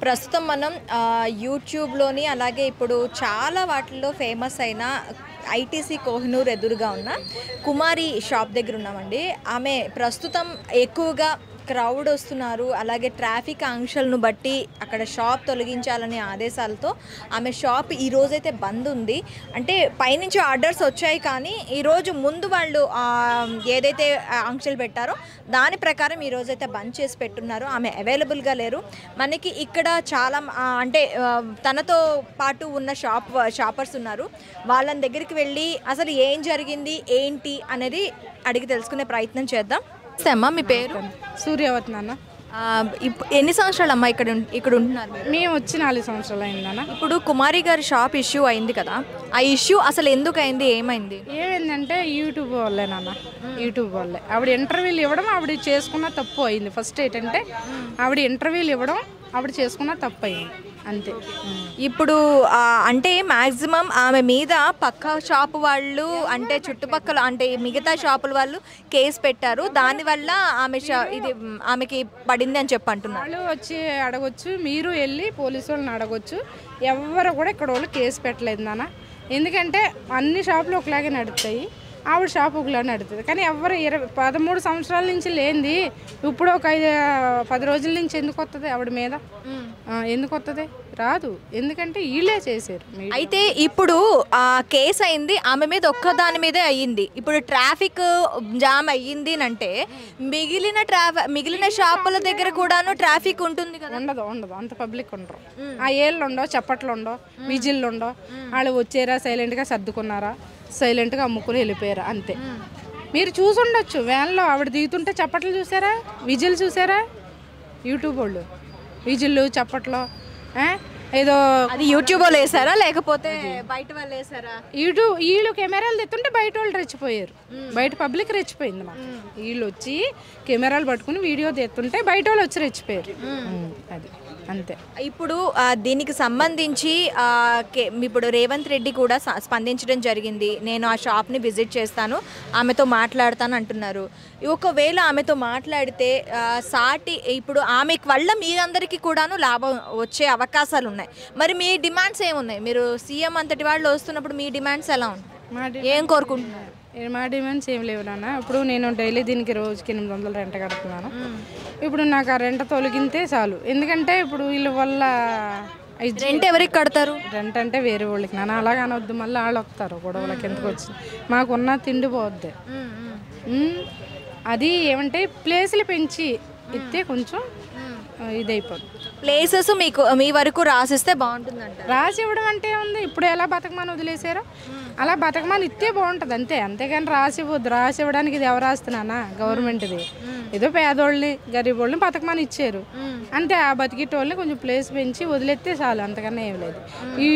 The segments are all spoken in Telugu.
ప్రస్తుతం మనం యూట్యూబ్లోని అలాగే ఇప్పుడు చాలా వాటిల్లో ఫేమస్ అయిన ఐటీసీ కోహినూర్ ఎదురుగా ఉన్న కుమారి షాప్ దగ్గర ఉన్నామండి. ఆమె ప్రస్తుతం ఎక్కువగా క్రౌడ్ వస్తున్నారు, అలాగే ట్రాఫిక్ ఆంక్షలను బట్టి అక్కడ షాప్ తొలగించాలనే ఆదేశాలతో ఆమె షాప్ ఈరోజైతే బంద్ ఉంది. అంటే పైనుంచి ఆర్డర్స్ వచ్చాయి, కానీ ఈరోజు ముందు వాళ్ళు ఏదైతే ఆంక్షలు పెట్టారో దాని ప్రకారం ఈరోజైతే బంద్ చేసి పెట్టున్నారు. ఆమె అవైలబుల్గా లేరు. మనకి ఇక్కడ చాలా అంటే తనతో పాటు ఉన్న షాపర్స్ ఉన్నారు. వాళ్ళని దగ్గరికి వెళ్ళి అసలు ఏం జరిగింది ఏంటి అనేది అడిగి తెలుసుకునే ప్రయత్నం చేద్దాం. అమ్మా, మీ పేరు? సూర్యవతి నాన్న. ఎన్ని సంవత్సరాలు అమ్మా ఇక్కడ ఉంటున్నారు? మేము వచ్చి 4 సంవత్సరాలు అయిందన్న. ఇప్పుడు కుమారి గారి షాప్ ఇష్యూ అయింది కదా, ఆ ఇష్యూ అసలు ఎందుకు అయింది, ఏమైందంటే యూట్యూబ్ వాళ్ళే నాన్న. యూట్యూబ్ వాళ్ళే ఆవిడ ఇంటర్వ్యూలు ఇవ్వడం, ఆవిడ చేసుకున్న తప్పు అయింది. ఫస్ట్ ఏంటంటే ఆవిడ ఇంటర్వ్యూలు ఇవ్వడం, ఆవిడ చేసుకున్న తప్పు అయింది అంతే. ఇప్పుడు అంటే మ్యాక్సిమం ఆమె మీద పక్క షాపు వాళ్ళు, అంటే చుట్టుపక్కల అంటే మిగతా షాపుల వాళ్ళు కేసు పెట్టారు. దానివల్ల ఆమెకి పడింది అని చెప్పి అంటున్నారు. వాళ్ళు వచ్చి అడగొచ్చు, మీరు వెళ్ళి పోలీసు వాళ్ళని అడగొచ్చు. ఎవరు కూడా ఇక్కడ వాళ్ళు కేసు పెట్టలేదు నాన్న. ఎందుకంటే అన్ని షాపులు ఒకలాగే నడుస్తాయి, ఆవిడ షాప్ ఒకలా నడుతుంది. కానీ ఎవరు 13 సంవత్సరాల నుంచి లేనిది ఇప్పుడు ఒక 10 రోజుల నుంచి ఎందుకు వస్తుంది ఆవిడ మీద? ఎందుకు వస్తుంది? రాదు. ఎందుకంటే వీళ్ళే చేశారు. అయితే ఇప్పుడు ఆ కేసు అయింది ఆమె మీద, ఒక్కదాని మీదే అయ్యింది. ఇప్పుడు ట్రాఫిక్ జామ్ అయ్యింది అంటే మిగిలిన షాపుల దగ్గర కూడాను ట్రాఫిక్ ఉంటుంది కదా? ఉండదు అంత పబ్లిక్ ఉండరు. ఆ ఏళ్ళు ఉండవు, చప్పట్లు ఉండవు, విజిల్లు ఉండవు. వాళ్ళు వచ్చారా, సైలెంట్గా సర్దుకున్నారా, సైలెంట్గా అమ్ముకుని వెళ్ళిపోయారా అంతే. మీరు చూసుండొచ్చు, వ్యాన్లో ఆవిడ దిగుతుంటే చప్పట్లు చూసారా, విజిల్ చూసారా? యూట్యూబ్ వాళ్ళు విజిల్లు చప్పట్లు ఏదో అది యూట్యూబ్ వాళ్ళు వేసారా లేకపోతే బయట వాళ్ళు వేసారా? వీళ్ళు కెమెరాలు తెస్తుంటే బయట వాళ్ళు రెచ్చిపోయారు, బయట పబ్లిక్ రెచ్చిపోయింది. మాకు వీళ్ళు వచ్చి కెమెరాలు పట్టుకుని వీడియో తెస్తుంటే బయట వాళ్ళు వచ్చి రెచ్చిపోయారు. అది అంతే. ఇప్పుడు దీనికి సంబంధించి ఇప్పుడు రేవంత్ రెడ్డి కూడా స్పందించడం జరిగింది. నేను ఆ షాప్ని విజిట్ చేస్తాను, ఆమెతో మాట్లాడతాను అంటున్నారు. ఒకవేళ ఆమెతో మాట్లాడితే ఇప్పుడు ఆమె వల్ల మీరందరికీ కూడాను లాభం వచ్చే అవకాశాలు ఉన్నాయి. మరి మీ డిమాండ్స్ ఏమున్నాయి? మీరు సీఎం అంతటి వాళ్ళు వస్తున్నప్పుడు మీ డిమాండ్స్ ఎలా ఉన్నాయి, ఏం కోరుకుంటున్నారు? మా డిమాండ్స్ ఏం లేవు నాన్న. ఇప్పుడు నేను డైలీ దీనికి రోజుకి 800 రెంట్ కడుతున్నాను. ఇప్పుడు నాకు ఆ రెంట్ తొలగితే చాలు. ఎందుకంటే ఇప్పుడు వీళ్ళ వల్ల రెంట్ ఎవరికి కడతారు? రెంట్ అంటే వేరే వాళ్ళకి నాన్న. అలాగ అనవద్దు, మళ్ళీ వాళ్ళు వస్తారు గొడవలకి. ఎందుకు వచ్చింది? మాకున్న తిండి పోద్ది. అది ఏమంటే ప్లేసులు పెంచి ఇస్తే కొంచెం ఇదైపోతుంది. ప్లేసెస్ మీ వరకు రాసిస్తే బాగుంటుందంట. రాసి ఇవ్వడం అంటే ఉంది. ఇప్పుడు ఎలా బతకమని వదిలేసారో అలా బతకమని ఇస్తే బాగుంటుంది అంతే. అంతేగాని రాసి ఇవ్వద్దు. రాసి ఇవ్వడానికి ఇది ఎవరు రాస్తున్నానా? గవర్నమెంట్ది. ఏదో పేదోళ్ళని గరీబోళ్ళని బతకమని ఇచ్చారు అంతే. ఆ బతికేటోళ్ళని కొంచెం ప్లేస్ పెంచి వదిలేస్తే చాలు, అంతకన్నా ఏం లేదు. ఈ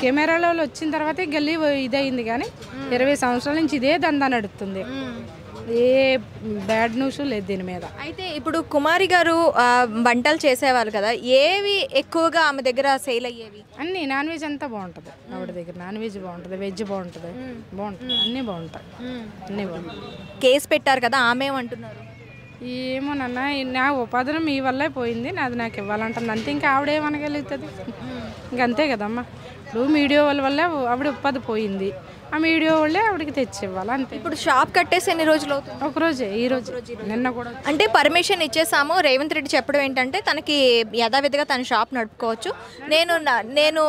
కెమెరాలో వచ్చిన తర్వాత గల్లీ ఇదయింది, కానీ 20 సంవత్సరాల నుంచి ఇదే దందా నడుస్తుంది. ఏ బ్యాడ్ న్యూస్ లేదు దీని మీద. అయితే ఇప్పుడు కుమారి గారు వంటలు చేసేవాళ్ళు కదా, ఏవి ఎక్కువగా ఆమె దగ్గర సేల్ అయ్యేవి? అన్నీ నాన్ వెజ్ అంతా బాగుంటుంది ఆవిడ దగ్గర. నాన్ వెజ్ బాగుంటుంది, వెజ్ బాగుంటుంది, అన్నీ బాగుంటాయి, అన్నీ బాగుంటాయి. కేసు పెట్టారు కదా, ఆమె ఏమంటున్నారు? ఏమోనన్నా, నా ఉపాధి మీ వల్లే పోయింది, నాది నాకు ఇవ్వాలంటుంది అంతే. ఇంకా ఆవిడేమనగలుగుతుంది? ఇంకంతే కదమ్మా. ఇప్పుడు మీడియా వాళ్ళ వల్లే ఆవిడ ఉపాధి పోయింది, ఆ మీడియా వాళ్ళే ఆవిడకి తెచ్చి ఇవ్వాలి అంతే. ఇప్పుడు షాప్ కట్టేసి ఎన్ని రోజులు అవుతుంది? ఒక రోజే, ఈ రోజు నిన్న కూడా. అంటే పర్మిషన్ ఇచ్చేసాము. రేవంత్ రెడ్డి చెప్పడం ఏంటంటే తనకి యథావిధిగా తన షాప్ నడుపుకోవచ్చు. నేను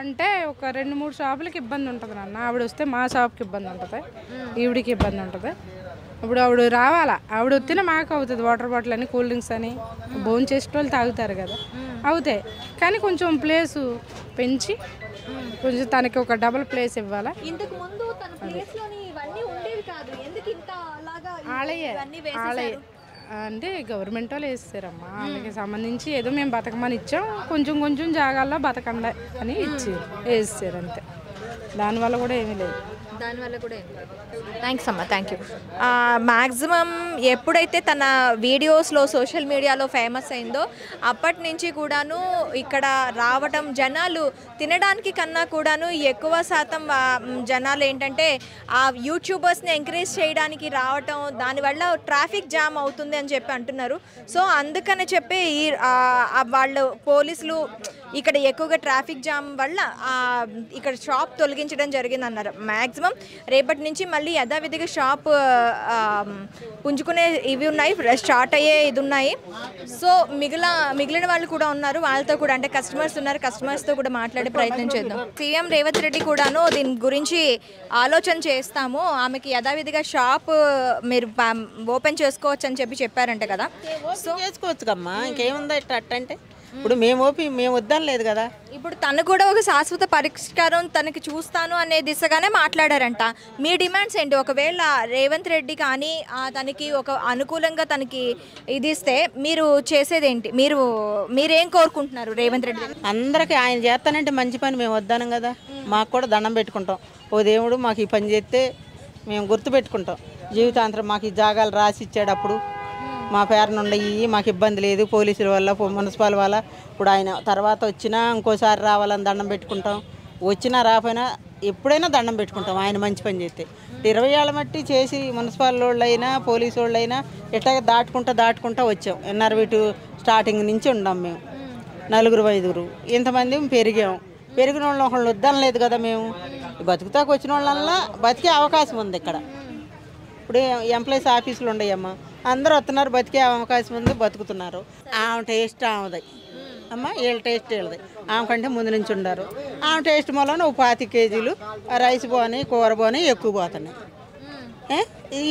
అంటే ఒక 2-3 షాపులకి ఇబ్బంది ఉంటుంది నాన్న. ఆవిడ వస్తే మా షాప్కి ఇబ్బంది ఉంటుంది, ఈవిడికి ఇబ్బంది ఉంటుంది. ఇప్పుడు ఆవిడ రావాలా, ఆవిడ వస్తేనే మాకు అవుతుంది. వాటర్ బాటిల్ అని, కూల్ డ్రింక్స్ అని భోజనం చేసే వాళ్ళు తాగుతారు కదా, అవుతాయి. కానీ కొంచెం ప్లేసు పెంచి కొంచెం తనకి ఒక డబుల్ ప్లేస్ ఇవ్వాలా. ఇంతకు ముందు తన ప్లేస్ లోని ఇవన్నీ ఉండేవి కాదు, ఎందుకు ఇంత అలాగా అంటే గవర్నమెంట్ వాళ్ళు వేస్తారమ్మా. వాళ్ళకి సంబంధించి ఏదో మేము బతకమని ఇచ్చాం, కొంచెం జాగాల్లో బతకండి అని ఇచ్చారు, వేస్తారు అంతే. దానివల్ల కూడా ఏమీ లేదు. దానివల్ల కూడా థ్యాంక్స్ అమ్మా, థ్యాంక్ యూ. మ్యాక్సిమం ఎప్పుడైతే తన వీడియోస్లో సోషల్ మీడియాలో ఫేమస్ అయిందో అప్పటి నుంచి కూడాను ఇక్కడ రావటం, జనాలు తినడానికి కన్నా కూడాను ఎక్కువ శాతం జనాలు ఏంటంటే ఆ యూట్యూబర్స్ని ఎంకరేజ్ చేయడానికి రావటం, దానివల్ల ట్రాఫిక్ జామ్ అవుతుంది అని చెప్పి అంటున్నారు. సో అందుకని చెప్పి వాళ్ళు పోలీసులు ఇక్కడ ఎక్కువగా ట్రాఫిక్ జామ్ వల్ల ఇక్కడ షాప్ తొలగించడం జరిగింది అన్నారు. మ్యాక్సిమం రేపటి నుంచి మళ్ళీ యథావిధిగా షాప్ పుంజుకునే ఇవి ఉన్నాయి, స్టార్ట్ అయ్యే ఇది ఉన్నాయి. సో మిగిలిన వాళ్ళు కూడా ఉన్నారు, వాళ్ళతో కూడా అంటే కస్టమర్స్ ఉన్నారు, కస్టమర్స్తో కూడా మాట్లాడే ప్రయత్నం చేద్దాం. సీఎం రేవంత్ రెడ్డి కూడాను దీని గురించి ఆలోచన చేస్తాము, ఆమెకి యథావిధిగా షాప్ మీరు ఓపెన్ చేసుకోవచ్చు అని చెప్పారంట కదా. సో చేసుకోవచ్చు కమ్మా, ఇంకేముందా ఇట్లా అంటే ఇప్పుడు మేము వద్దాం లేదు కదా. ఇప్పుడు తను కూడా ఒక శాశ్వత పరిష్కారం తనకి చూస్తాను అనే దిశగానే మాట్లాడారంట. మీ డిమాండ్స్ ఏంటి? ఒకవేళ రేవంత్ రెడ్డి కానీ తనకి ఒక అనుకూలంగా తనకి ఇది ఇస్తే మీరు చేసేదేంటి? మీరేం కోరుకుంటున్నారు రేవంత్ రెడ్డి? అందరికీ ఆయన చేస్తానంటే మంచి పని మేము వద్దానం కదా, మాకు కూడా దండం పెట్టుకుంటాం. ఓ దేవుడు మాకు ఈ పని చేస్తే మేము గుర్తుపెట్టుకుంటాం జీవితాంతరం. మాకు ఈ జాగాలు రాసి ఇచ్చాడు, అప్పుడు మా పేరున ఉండయి, మాకు ఇబ్బంది లేదు. పోలీసుల వల్ల, మున్సిపల్ వల్ల ఇప్పుడు ఆయన తర్వాత వచ్చినా ఇంకోసారి రావాలని దండం పెట్టుకుంటాం. వచ్చినా రాపోయినా ఎప్పుడైనా దండం పెట్టుకుంటాం ఆయన మంచి పని చేస్తే. 20 ఏళ్ళ మట్టి చేసి మున్సిపల్ వాళ్ళైనా పోలీసు వాళ్ళైనా ఎట్లా దాటుకుంటా వచ్చాం. ఎన్ఆర్వి2 స్టార్టింగ్ నుంచి ఉన్నాం మేము, 4-5 ఇంతమంది పెరిగిన వాళ్ళు ఒకళ్ళు వద్దాం లేదు కదా. మేము బతుకుతాకు వచ్చిన వాళ్ళ బతికే అవకాశం ఉంది ఇక్కడ. ఇప్పుడు ఎంప్లాయీస్ ఆఫీసులు ఉండయమ్మా, అందరూ వస్తున్నారు, బతికే అవకాశం ఉంది, బతుకుతున్నారు. ఆమె టేస్ట్ ఆమెది అమ్మ, వీళ్ళ టేస్ట్ వీళ్ళది. ఆమె కంటే ముందు నుంచి ఉండారు. ఆమె టేస్ట్ మూలన 25 కేజీలు రైస్ పోని, కూర పోని ఎక్కువ పోతున్నాయి.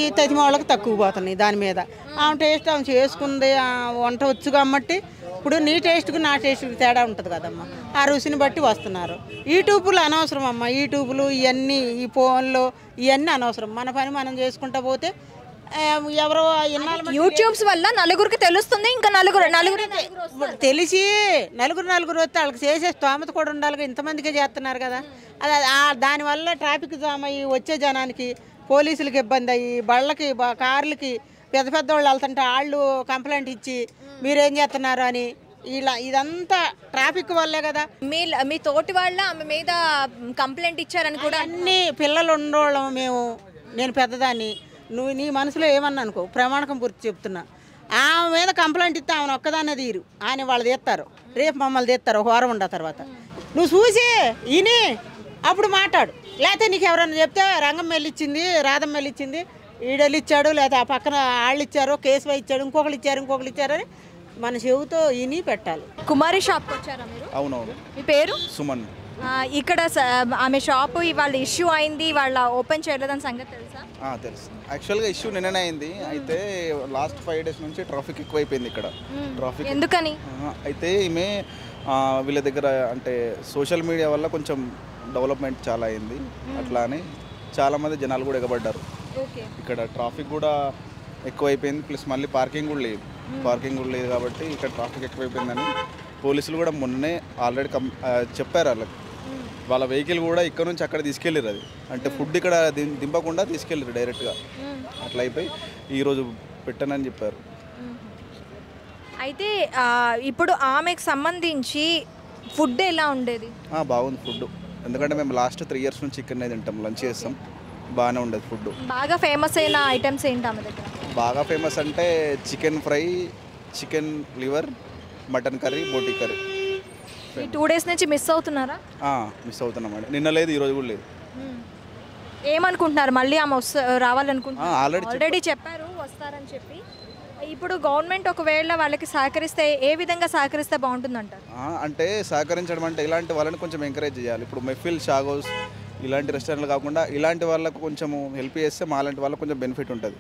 ఈ తది వాళ్ళకి తక్కువ పోతున్నాయి. దాని మీద ఆమె టేస్ట్ ఆమె చేసుకుంది, వంట వచ్చు కాబట్టి ఇప్పుడు నీ టేస్ట్కి నా టేస్ట్కి తేడా ఉంటుంది కదమ్మా. ఆ రుచిని బట్టి వస్తున్నారు. యూట్యూబ్లు అనవసరం అమ్మ, యూట్యూబ్లు ఇవన్నీ, ఈ ఫోన్లు ఇవన్నీ అనవసరం. మన పని మనం చేసుకుంటా పోతే ఎవరో యూట్యూబ్స్ వల్ల నలుగురికి తెలుస్తుంది. ఇంకా నలుగురు తెలిసి నలుగురు వస్తే వాళ్ళకి చేసే స్తోమత కూడా ఉండాలి. ఇంతమందికే చేస్తున్నారు కదా. దానివల్ల ట్రాఫిక్ జామ్ అయ్యి వచ్చే జనానికి పోలీసులకి ఇబ్బంది అయ్యి, బళ్ళకి కార్లకి పెద్ద వాళ్ళు వెళ్తుంటే వాళ్ళు కంప్లైంట్ ఇచ్చి మీరేం చేస్తున్నారు అని ఇదంతా ట్రాఫిక్ వల్లే కదా. మీ తోటి వాళ్ళ ఆమె మీద కంప్లైంట్ ఇచ్చారని కూడా అన్ని పిల్లలు ఉండేవాళ్ళం మేము. నేను పెద్దదాన్ని, నువ్వు నీ మనసులో ఏమన్నా అనుకో, ప్రమాణకం పూర్తి చెప్తున్నా. ఆమె మీద కంప్లైంట్ ఇస్తే ఆమెను ఒక్కదాన్నే తీరు, ఆయన వాళ్ళు తీస్తారు, రేపు మమ్మల్ని తీస్తారు 1 వారం ఉండ తర్వాత. నువ్వు చూసి ఈయన అప్పుడు మాట్లాడు, లేకపోతే నీకు ఎవరన్నా చెప్తే రంగం వెళ్ళిచ్చింది, రాధం వెళ్ళిచ్చింది, ఈడెళ్ళి ఇచ్చాడు, లేకపోతే ఆ పక్కన వాళ్ళు ఇచ్చారు, కేసు ఇచ్చాడు, ఇంకొకరు ఇచ్చారు అని మన చెవుతో ఈని పెట్టాలి. కుమారి షాప్కి వచ్చారా మీరు? అవునవును. మీ పేరు? సుమన్. ఇక్కడ ఆమె షాప్ ఇవాళ ఇష్యూ అయింది, వాళ్ళ ఓపెన్ చేయలేదని సంగతి తెలుసా? తెలుసు. యాక్చువల్గా ఇష్యూ నిన్ననే అయింది. అయితే లాస్ట్ 5 డేస్ నుంచి ట్రాఫిక్ ఎక్కువైపోయింది ఇక్కడ. ట్రాఫిక్ ఎందుకని అయితే ఈమె వీళ్ళ దగ్గర అంటే సోషల్ మీడియా వల్ల కొంచెం డెవలప్మెంట్ చాలా అయింది. అట్లా అని చాలామంది జనాలు కూడా ఎగబడ్డారు. ఇక్కడ ట్రాఫిక్ కూడా ఎక్కువైపోయింది, ప్లస్ మళ్ళీ పార్కింగ్ కూడా లేదు కాబట్టి ఇక్కడ ట్రాఫిక్ ఎక్కువైపోయిందని పోలీసులు కూడా మొన్నే ఆల్రెడీ చెప్పారు వాళ్ళ వెహికల్ కూడా ఇక్కడ నుంచి అక్కడ తీసుకెళ్ళారు. అది అంటే ఫుడ్ ఇక్కడ దింపకుండా తీసుకెళ్ళారు డైరెక్ట్గా. అట్లా అయిపోయి ఈరోజు పెట్టనని చెప్పారు. అయితే ఇప్పుడు ఆమెకు సంబంధించి ఫుడ్ ఎలా ఉండేది? బాగుంది ఫుడ్, ఎందుకంటే మేము లాస్ట్ 3 years నుంచి ఇక్కడనే తింటాం, లంచ్ చేస్తాం, బాగానే ఉండేది ఫుడ్. బాగా ఫేమస్ అయిన ఐటమ్స్ ఏంటి ఆమె దగ్గర? బాగా ఫేమస్ అంటే chicken fry, chicken liver, mutton curry, boti curry. ఈ 2 days నుంచి మిస్ అవుతున్నారా? మిస్ అవుతున్నామండి. నిన్న లేదు, ఈరోజు కూడా లేదు. ఏమనుకుంటున్నారు? మళ్ళీ ఆమె రావాలనుకుంటున్నారు? ఆల్రెడీ చెప్పారు వస్తారని చెప్పి. ఇప్పుడు గవర్నమెంట్ ఒకవేళ వాళ్ళకి సహకరిస్తే ఏ విధంగా సహకరిస్తే బాగుంటుందంటారు? అంటే సహకరించడం అంటే ఇలాంటి వాళ్ళని కొంచెం ఎంకరేజ్ చేయాలి. ఇప్పుడు మెఫిల్, షాగోస్ ఇలాంటి రెస్టారెంట్లు కాకుండా ఇలాంటి వాళ్ళకు కొంచెం హెల్ప్ చేస్తే మా లాంటి వాళ్ళకి కొంచెం బెనిఫిట్ ఉంటుంది.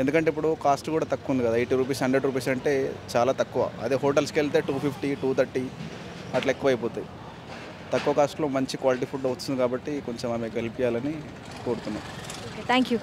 ఎందుకంటే ఇప్పుడు కాస్ట్ కూడా తక్కువ ఉంది కదా, 80 రూపీస్ 100 రూపీస్ అంటే చాలా తక్కువ. అదే హోటల్స్కి వెళ్తే 250, 230 అట్లా ఎక్కువ అయిపోతాయి. తక్కువ కాస్ట్లో మంచి క్వాలిటీ ఫుడ్ వస్తుంది కాబట్టి కొంచెం ఆమెకు హెల్ప్ చేయాలని కోరుతున్నాం. Thank you.